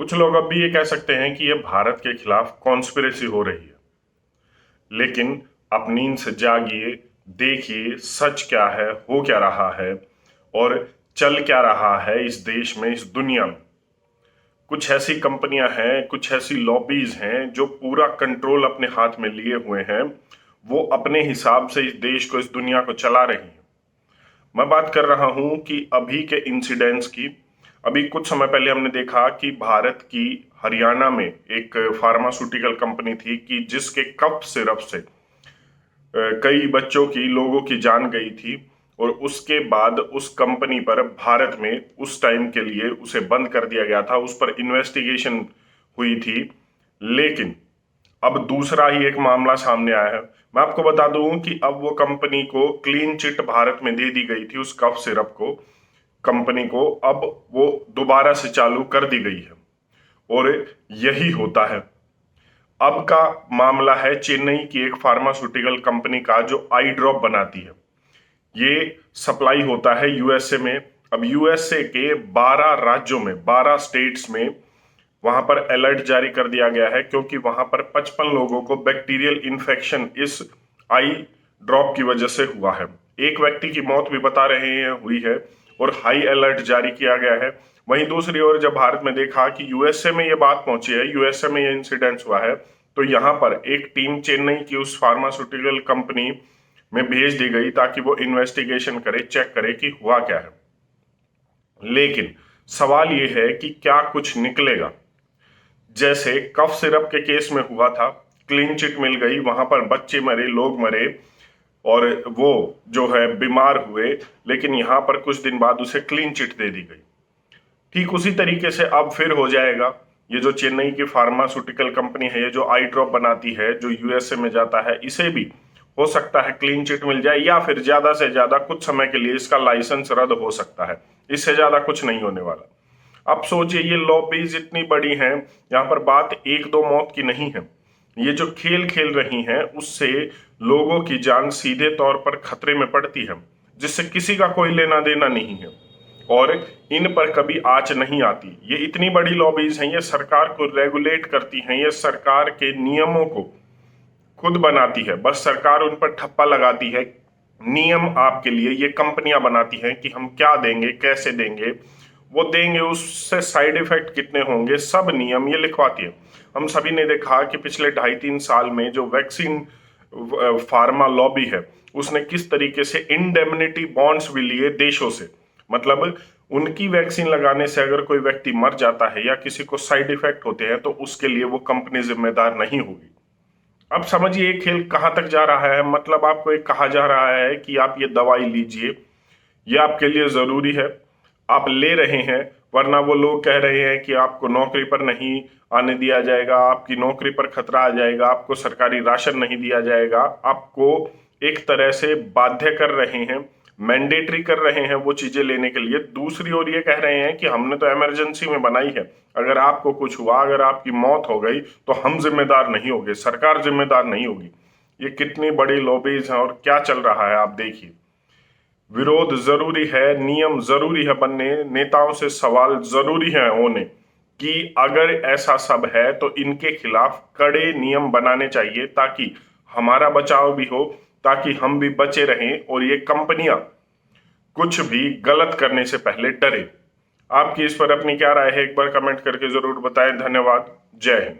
कुछ लोग अब भी ये कह सकते हैं कि ये भारत के खिलाफ कॉन्स्पिरेसी हो रही है, लेकिन आप नींद से जागिए, देखिए सच क्या है, हो क्या रहा है और चल क्या रहा है इस देश में, इस दुनिया में। कुछ ऐसी कंपनियां हैं, कुछ ऐसी लॉबीज हैं जो पूरा कंट्रोल अपने हाथ में लिए हुए हैं। वो अपने हिसाब से इस देश को, इस दुनिया को चला रही हैं। मैं बात कर रहा हूं कि अभी के इंसिडेंट्स की। अभी कुछ समय पहले हमने देखा कि भारत की हरियाणा में एक फार्मास्यूटिकल कंपनी थी कि जिसके कफ सिरप से कई बच्चों की, लोगों की जान गई थी। और उसके बाद उस कंपनी पर भारत में उस टाइम के लिए उसे बंद कर दिया गया था, उस पर इन्वेस्टिगेशन हुई थी। लेकिन अब दूसरा ही एक मामला सामने आया है। मैं आपको बता दूं कि अब वो कंपनी को क्लीन चिट भारत में दे दी गई थी, उस कफ सिरप को, कंपनी को अब वो दोबारा से चालू कर दी गई है। और यही होता है। अब का मामला है चेन्नई की एक फार्मास्यूटिकल कंपनी का जो आई ड्रॉप बनाती है। ये सप्लाई होता है यूएसए में। अब यूएसए के 12 राज्यों में, 12 स्टेट्स में वहां पर अलर्ट जारी कर दिया गया है, क्योंकि वहां पर 55 लोगों को बैक्टीरियल इन्फेक्शन इस आई ड्रॉप की वजह से हुआ है। एक व्यक्ति की मौत भी बता रहे हैं हुई है और हाई अलर्ट जारी किया गया है। वहीं दूसरी ओर जब भारत में देखा कि यूएसए में ये बात पहुंची है, यूएसए में ये इंसिडेंट हुआ है, तो यहां पर एक टीम चेन्नई की उस फार्मास्यूटिकल कंपनी में भेज दी गई ताकि वो इन्वेस्टिगेशन करे, चेक करे कि हुआ क्या है। लेकिन सवाल ये है कि क्या कुछ निकलेगा। जैसे कफ सिरप के केस में हुआ था, क्लीन चिट मिल गई, वहां पर बच्चे मरे, लोग मरे और वो जो है बीमार हुए, लेकिन यहां पर कुछ दिन बाद उसे क्लीन चिट दे दी गई। ठीक उसी तरीके से अब फिर हो जाएगा। ये जो चेन्नई की फार्मास्यूटिकल कंपनी है, ये जो आई ड्रॉप बनाती है, जो यूएसए में जाता है, इसे भी हो सकता है क्लीन चिट मिल जाए, या फिर ज्यादा से ज्यादा कुछ समय के लिए इसका लाइसेंस रद्द हो सकता है। इससे ज्यादा कुछ नहीं होने वाला। अब सोचिए, ये लॉबीज इतनी बड़ी हैं, यहाँ पर बात एक दो मौत की नहीं है। ये जो खेल खेल रही हैं, उससे लोगों की जान सीधे तौर पर खतरे में पड़ती है, जिससे किसी का कोई लेना देना नहीं है और इन पर कभी आंच नहीं आती। ये इतनी बड़ी लॉबीज हैं, ये सरकार को रेगुलेट करती हैं, ये सरकार के नियमों को खुद बनाती है, बस सरकार उन पर ठप्पा लगाती है। नियम आपके लिए ये कंपनियां बनाती हैं कि हम क्या देंगे, कैसे देंगे, वो देंगे, उससे साइड इफेक्ट कितने होंगे, सब नियम ये लिखवाती है। हम सभी ने देखा कि पिछले 2.5-3 साल में जो वैक्सीन फार्मा लॉबी है, उसने किस तरीके से इंडेमनिटी बॉन्ड्स भी लिए देशों से। मतलब उनकी वैक्सीन लगाने से अगर कोई व्यक्ति मर जाता है या किसी को साइड इफेक्ट होते हैं, तो उसके लिए वो कंपनी जिम्मेदार नहीं होगी। अब समझिए ये खेल कहां तक जा रहा है। मतलब आपको एक कहा जा रहा है कि आप ये दवाई लीजिए, ये आपके लिए जरूरी है, आप ले रहे हैं, वरना वो लोग कह रहे हैं कि आपको नौकरी पर नहीं आने दिया जाएगा, आपकी नौकरी पर खतरा आ जाएगा, आपको सरकारी राशन नहीं दिया जाएगा। आपको एक तरह से बाध्य कर रहे हैं, मैंडेटरी कर रहे हैं वो चीजें लेने के लिए। दूसरी ओर ये कह रहे हैं कि हमने तो इमरजेंसी में बनाई है, अगर आपको कुछ हुआ, अगर आपकी मौत हो गई, तो हम जिम्मेदार नहीं होंगे, सरकार जिम्मेदार नहीं होगी। ये कितनी बड़ी लॉबीज हैं और क्या चल रहा है आप देखिए। विरोध जरूरी है, नियम जरूरी है बनने, नेताओं से सवाल जरूरी है होने कि अगर ऐसा सब है तो इनके खिलाफ कड़े नियम बनाने चाहिए, ताकि हमारा बचाव भी हो, ताकि हम भी बचे रहें और ये कंपनियां कुछ भी गलत करने से पहले डरे। आपकी इस पर अपनी क्या राय है, एक बार कमेंट करके जरूर बताएं। धन्यवाद। जय हिंद।